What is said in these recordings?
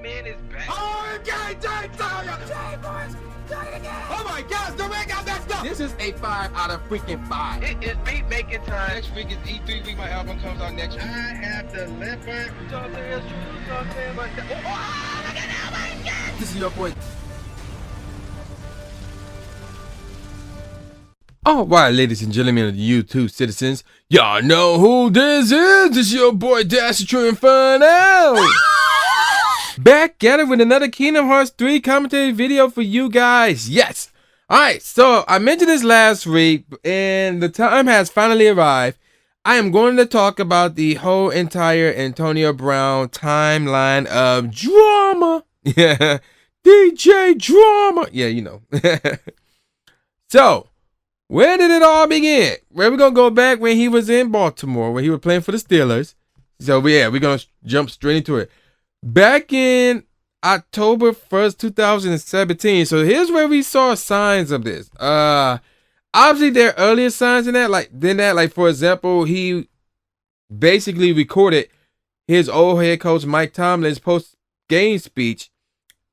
man is back. Oh, my gosh, the ring got messed up. This is a 5 out of freaking 5. It is beat making time. Next week is E3 week. My album comes out next week. I have delivered. This is your boy. All right, ladies and gentlemen of the YouTube citizens, y'all know who this is. This is your boy True Inferno. Back at it with another Kingdom Hearts 3 commentary video for you guys. Yes. All right, so I mentioned this last week, and the time has finally arrived. I am going to talk about the whole entire Antonio Brown timeline of drama. Yeah, DJ drama. Yeah, you know. So, where did it all begin? We're going to go back when he was in Baltimore, when he was playing for the Steelers. So, yeah, we're going to jump straight into it. Back in October 1st, 2017. So, here's where we saw signs of this. Obviously, there are earlier signs in that. Like, for example, he basically recorded his old head coach, Mike Tomlin's post-game speech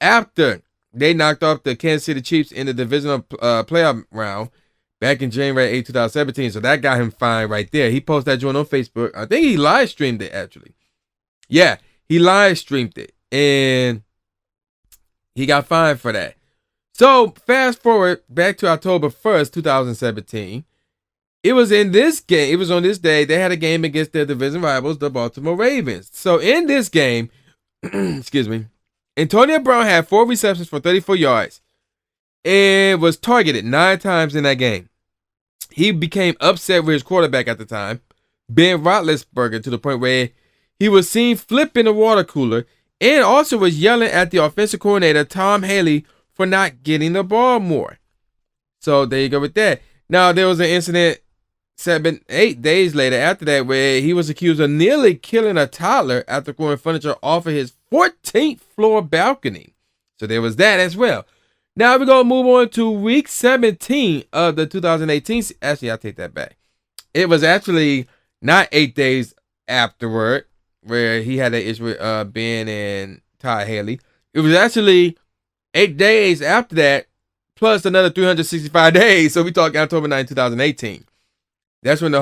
after they knocked off the Kansas City Chiefs in the divisional playoff round back in January 8, 2017. So that got him fined right there. He posted that joint on Facebook. I think he live streamed it, actually. Yeah, he live streamed it. And he got fined for that. So fast forward back to October 1st, 2017. It was in this game. It was on this day. They had a game against their division rivals, the Baltimore Ravens. So in this game, excuse me, Antonio Brown had 4 receptions for 34 yards and was targeted 9 times in that game. He became upset with his quarterback at the time, Ben Roethlisberger, to the point where he was seen flipping a water cooler and also was yelling at the offensive coordinator, Tom Haley, for not getting the ball more. So there you go with that. Now, there was an incident 8 days later after that where he was accused of nearly killing a toddler after throwing furniture off of his 14th floor balcony. So there was that as well. Now we're going to move on to week 17 of the 2018. Actually, I'll take that back. It was actually not 8 days afterward where he had an issue with Ben and Todd Haley. It was actually 8 days after that, plus another 365 days. So we talk October 9, 2018. That's when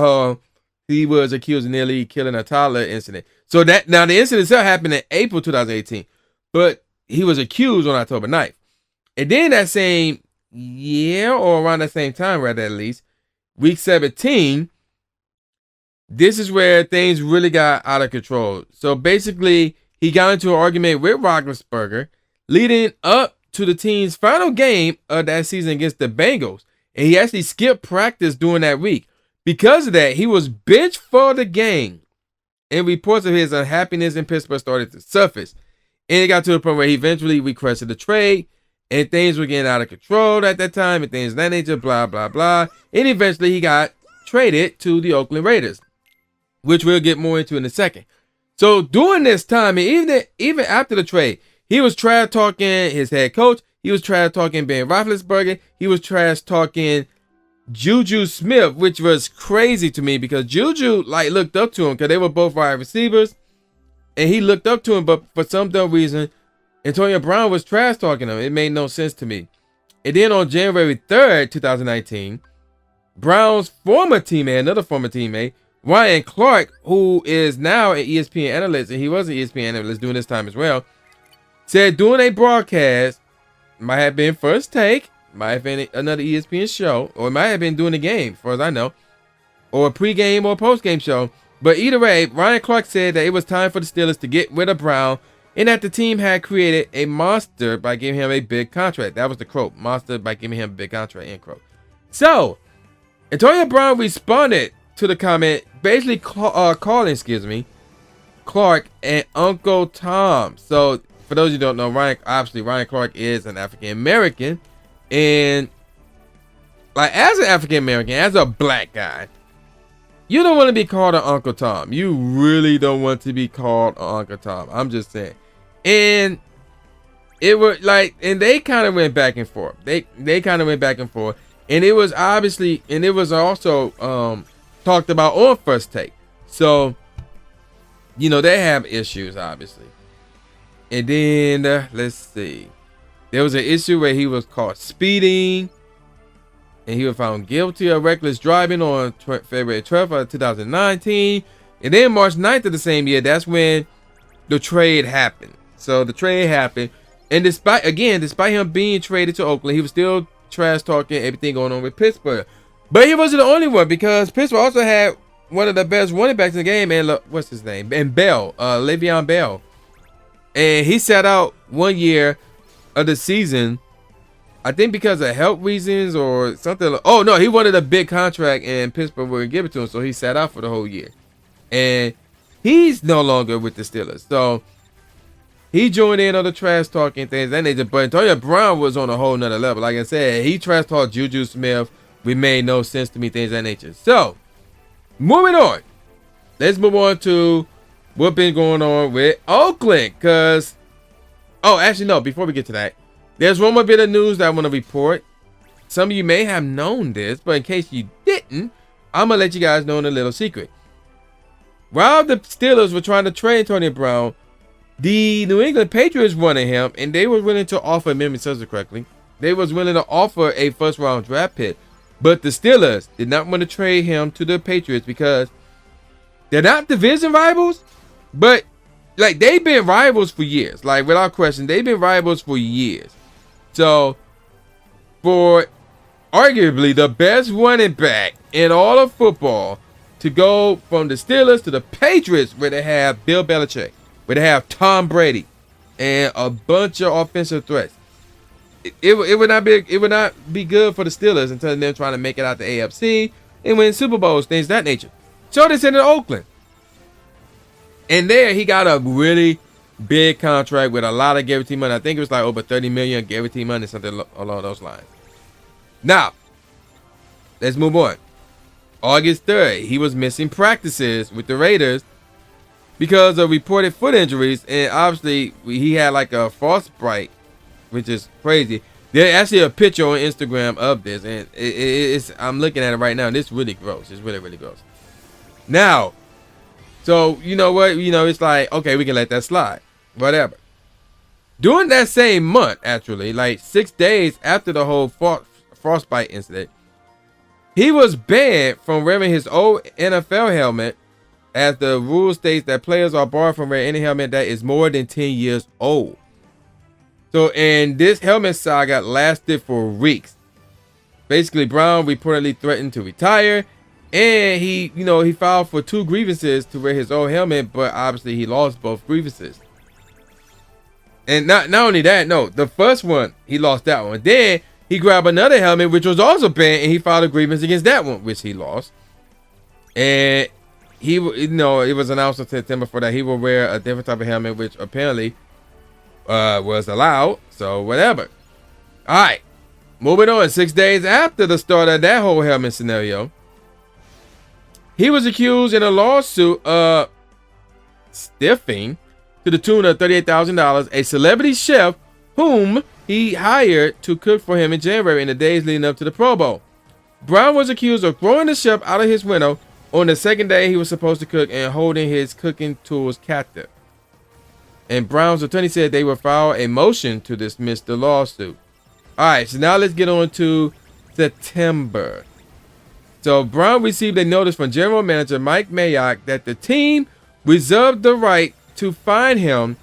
he was accused of nearly killing a toddler incident. So that now the incident itself happened in April 2018, but he was accused on October 9th. And then that same year, or around that same time, rather at least, week 17, this is where things really got out of control. So basically, he got into an argument with Roethlisberger, leading up to the team's final game of that season against the Bengals. And he actually skipped practice during that week. Because of that, he was benched for the game. And reports of his unhappiness in Pittsburgh started to surface. And it got to the point where he eventually requested a trade. And things were getting out of control at that time. And things of that nature, blah, blah, blah. And eventually he got traded to the Oakland Raiders, which we'll get more into in a second. So during this time, and even after the trade, he was trash-talking his head coach. He was trash-talking Ben Roethlisberger. He was trash-talking Juju Smith, which was crazy to me because Juju looked up to him because they were both wide receivers. And he looked up to him, but for some dumb reason, Antonio Brown was trash-talking him. It made no sense to me. And then on January 3rd, 2019, Brown's former teammate, another former teammate, Ryan Clark, who is now an ESPN analyst, and he was an ESPN analyst during this time as well, said during a broadcast, might have been First Take, might have been another ESPN show, or it might have been during the game, as far as I know, or a pregame or post-game show. But either way, Ryan Clark said that it was time for the Steelers to get rid of Brown, and that the team had created a monster by giving him a big contract. That was the quote, monster by giving him a big contract, end quote. So, Antonio Brown responded to the comment, basically calling, Clark and Uncle Tom. So, for those who don't know, Ryan Clark is an African American, and as an African American, as a black guy, you don't want to be called an Uncle Tom. You really don't want to be called an Uncle Tom. I'm just saying. And it was and they kind of went back and forth. They kind of went back and forth, and it was obviously, and it was also talked about on First Take. So, they have issues, obviously. And then let's see. There was an issue where he was caught speeding, and he was found guilty of reckless driving on February 12th of 2019. And then March 9th of the same year, that's when the trade happened. So the trade happened, and despite him being traded to Oakland, he was still trash talking everything going on with Pittsburgh. But he wasn't the only one, because Pittsburgh also had one of the best running backs in the game, and what's his name? And Bell, Le'Veon Bell. And he sat out 1 year of the season, I think because of health reasons or something. Oh no, he wanted a big contract and Pittsburgh wouldn't give it to him, so he sat out for the whole year. And he's no longer with the Steelers, so he joined in on the trash talking things. That nature. But Antonio Brown was on a whole nother level. Like I said, he trash talked Juju Smith. We made no sense to me, things of that nature. So moving on, let's move on to what's been going on with Oakland. Because, oh, actually, no, before we get to that, there's one more bit of news that I want to report. Some of you may have known this, but in case you didn't, I'm going to let you guys know in a little secret. While the Steelers were trying to trade Antonio Brown, the New England Patriots wanted him, and they were willing to offer, if memory serves correctly, they was willing to offer a first-round draft pick. But the Steelers did not want to trade him to the Patriots because they're not division rivals, but like they've been rivals for years. Like without question, they've been rivals for years. So for arguably the best running back in all of football to go from the Steelers to the Patriots, where they have Bill Belichick, where they have Tom Brady, and a bunch of offensive threats, it would not be good for the Steelers until they're trying to make it out the AFC and win Super Bowls, things of that nature. So they sent him to Oakland, and there he got a really big contract with a lot of guarantee money. I think it was like over $30 million guarantee money, something along those lines. Now, let's move on. August 3rd, he was missing practices with the Raiders because of reported foot injuries, and obviously he had like a frostbite, which is crazy. There's actually a picture on Instagram of this, and it's I'm looking at it right now, and it's really gross. It's really, really gross. Now, so you know what? You know, it's like, okay, we can let that slide. Whatever. During that same month, actually, like 6 days after the whole frostbite incident, he was banned from wearing his old NFL helmet, as the rule states that players are barred from wearing any helmet that is more than 10 years old. So, and this helmet saga lasted for weeks. Basically, Brown reportedly threatened to retire, and he filed for 2 grievances to wear his old helmet, but obviously he lost both grievances. And not only that, no, the first one, he lost that one. Then he grabbed another helmet, which was also banned, and he filed a grievance against that one, which he lost. And it was announced in September for that he will wear a different type of helmet, which apparently was allowed. So whatever. All right, moving on. 6 days after the start of that whole helmet scenario, he was accused in a lawsuit of stiffing to the tune of $38,000 a celebrity chef whom he hired to cook for him in January in the days leading up to the Pro Bowl. Brown was accused of throwing the chef out of his window on the second day he was supposed to cook and holding his cooking tools captive. And Brown's attorney said they would file a motion to dismiss the lawsuit. All right, so now let's get on to September. So Brown received a notice from general manager Mike Mayock that the team reserved the right to fine him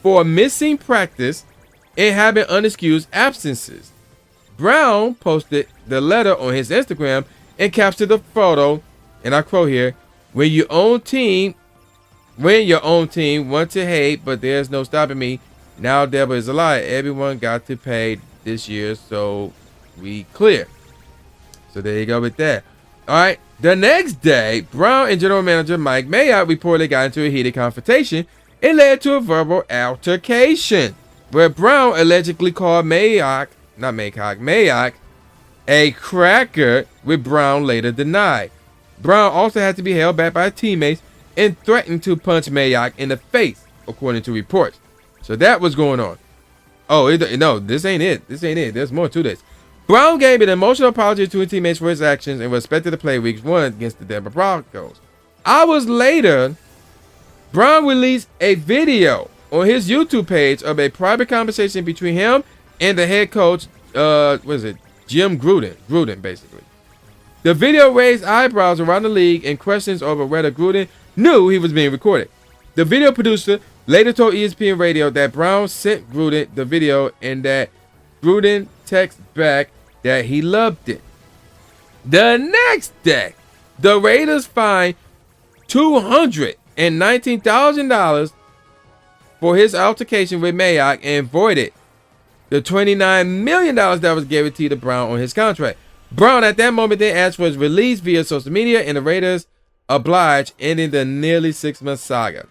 for missing practice and having unexcused absences. Brown posted the letter on his Instagram and captured the photo, and I quote here, when your own team want to hate, but there's no stopping me. Now devil is a lie. Everyone got to pay this year, so we clear. So there you go with that. All right. The next day, Brown and general manager Mike Mayock reportedly got into a heated confrontation and led to a verbal altercation, where Brown allegedly called Mayock a cracker, with Brown later denied. Brown also had to be held back by teammates and threatened to punch Mayock in the face, according to reports. So that was going on. Oh, no, this ain't it. There's more to this. Brown gave an emotional apology to his teammates for his actions and was expected to play week 1 against the Denver Broncos. Hours later, Brown released a video on his YouTube page of a private conversation between him and the head coach, Jim Gruden. Gruden, basically. The video raised eyebrows around the league and questions over whether Gruden knew he was being recorded. The video producer later told ESPN Radio that Brown sent Gruden the video and that Gruden texted back that he loved it. The next day, the Raiders fined $219,000 for his altercation with Mayock and voided the $29 million that was guaranteed to Brown on his contract. Brown at that moment then asked for his release via social media, and the Raiders obliged, ending the nearly 6-month saga.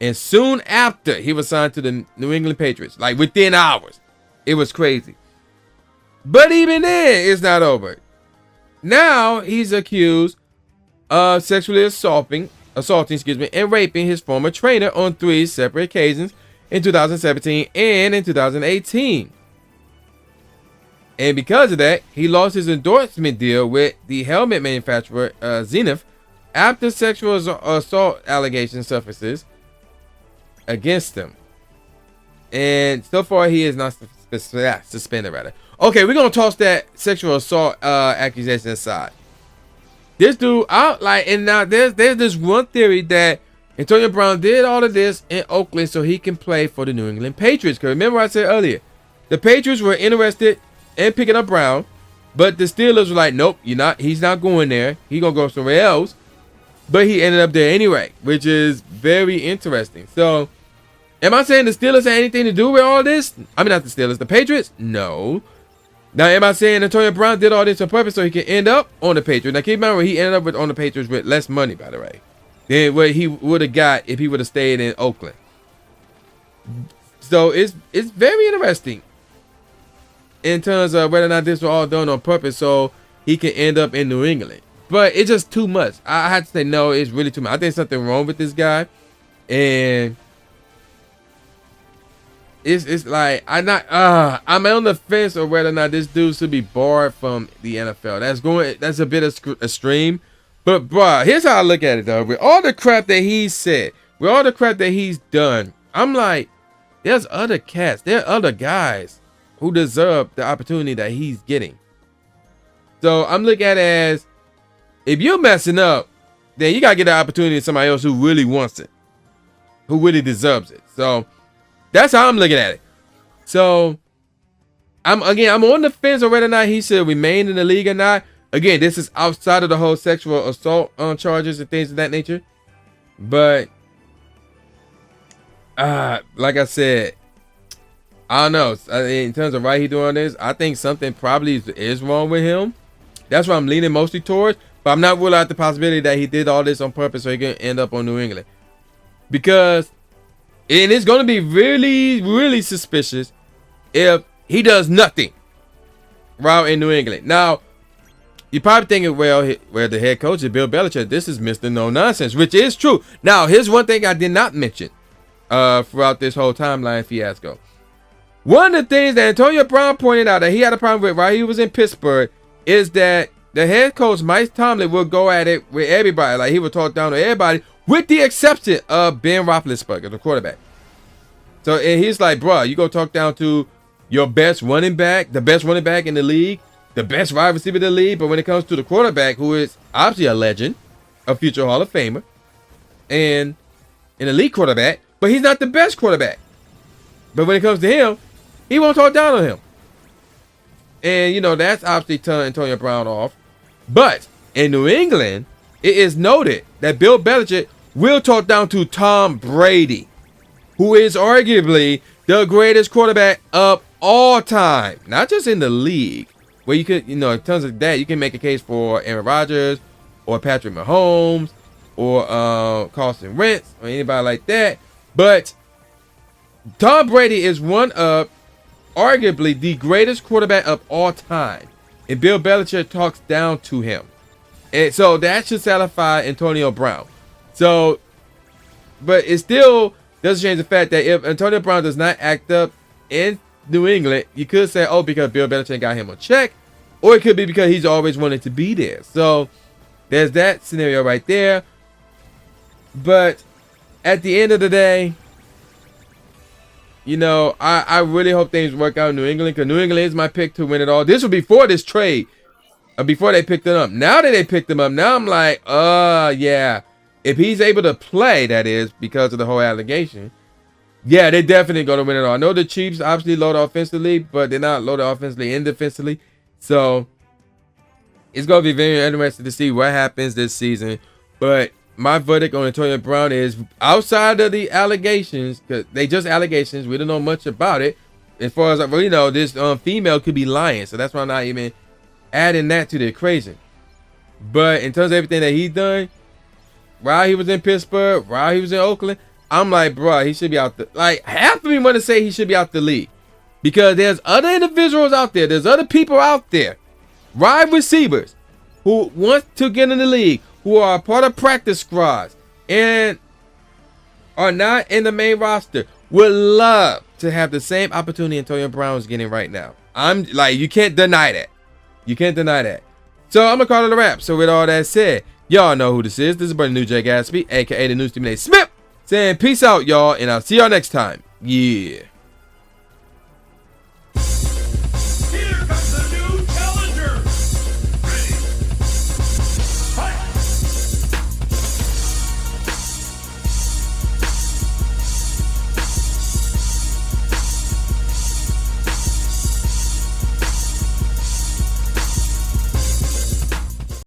And soon after, he was signed to the New England Patriots, like within hours. It was crazy. But even then, it's not over. Now he's accused of sexually assaulting, and raping his former trainer on 3 separate occasions in 2017 and in 2018. And because of that, he lost his endorsement deal with the helmet manufacturer Zenith after sexual assault allegations surfaces against him. And so far, he is not suspended, rather. Okay, we're gonna toss that sexual assault accusation aside. This dude out and now there's this one theory that Antonio Brown did all of this in Oakland so he can play for the New England Patriots. Because remember I said earlier, the Patriots were interested in picking up Brown, but the Steelers were like, nope, he's not going there. He's gonna go somewhere else. But he ended up there anyway, which is very interesting. So, am I saying the Steelers had anything to do with all this? I mean, not the Steelers, the Patriots? No. Now, am I saying Antonio Brown did all this on purpose so he can end up on the Patriots? Now, keep in mind where he ended up on the Patriots with less money, by the way, than what he would have got if he would have stayed in Oakland. So, it's very interesting in terms of whether or not this was all done on purpose so he can end up in New England. But it's just too much. I had to say no, it's really too much. I think something wrong with this guy. And it's like I'm on the fence of whether or not this dude should be barred from the NFL. That's a bit extreme. But bruh, here's how I look at it though. With all the crap that he said, with all the crap that he's done, I'm like, there's other cats, there are other guys who deserve the opportunity that he's getting. So I'm looking at it as, if you're messing up, then you gotta get the opportunity to somebody else who really wants it, who really deserves it. So that's how I'm looking at it. So I'm on the fence on whether or not he should remain in the league or not. Again, this is outside of the whole sexual assault charges and things of that nature. But like I said, I don't know. In terms of why he doing this, I think something probably is wrong with him. That's what I'm leaning mostly towards. But I'm not ruling out the possibility that he did all this on purpose so he can end up on New England. Because it's going to be really, really suspicious if he does nothing while in New England. Now, you're probably thinking, well, the head coach is Bill Belichick. This is Mr. No Nonsense, which is true. Now, here's one thing I did not mention throughout this whole timeline fiasco. One of the things that Antonio Brown pointed out that he had a problem with while he was in Pittsburgh is that the head coach, Mike Tomlin, will go at it with everybody. Like, he would talk down to everybody, with the exception of Ben Roethlisberger, the quarterback. So, and he's like, bro, you go talk down to your best running back, the best running back in the league, the best wide receiver in the league. But when it comes to the quarterback, who is obviously a legend, a future Hall of Famer, and an elite quarterback, but he's not the best quarterback. But when it comes to him, he won't talk down on him. And, that's obviously turning Antonio Brown off. But in New England, it is noted that Bill Belichick will talk down to Tom Brady, who is arguably the greatest quarterback of all time. Not just in the league, where you could, in terms of that, you can make a case for Aaron Rodgers or Patrick Mahomes or Carson Wentz or anybody like that. But Tom Brady is one of arguably the greatest quarterback of all time. And Bill Belichick talks down to him. And so that should satisfy Antonio Brown. So, but it still doesn't change the fact that if Antonio Brown does not act up in New England, you could say, oh, because Bill Belichick got him on check. Or it could be because he's always wanted to be there. So there's that scenario right there. But at the end of the day, you know, I really hope things work out in New England, because New England is my pick to win it all. This was before this trade, before they picked him up. Now that they picked him up, now I'm like, yeah. If he's able to play, that is, because of the whole allegation, yeah, they're definitely going to win it all. I know the Chiefs obviously load offensively, but they're not loaded offensively and defensively. So it's going to be very interesting to see what happens this season. But my verdict on Antonio Brown is, outside of the allegations, because they just allegations, we don't know much about it. As far as, well, you know, this female could be lying, so that's why I'm not even adding that to the equation. But in terms of everything that he's done, while he was in Pittsburgh, while he was in Oakland, I'm like, bro, he should be out the, like, half of me want to say he should be out the league, because there's other individuals out there, there's other people out there, wide receivers, who want to get in the league, who are part of practice squads and are not in the main roster, would love to have the same opportunity Antonio Brown is getting right now. I'm like, you can't deny that. You can't deny that. So I'm gonna call it a wrap. So with all that said, y'all know who this is. This is Buddy New J Gatsby, aka the News Team Smith, saying peace out, y'all, and I'll see y'all next time. Yeah.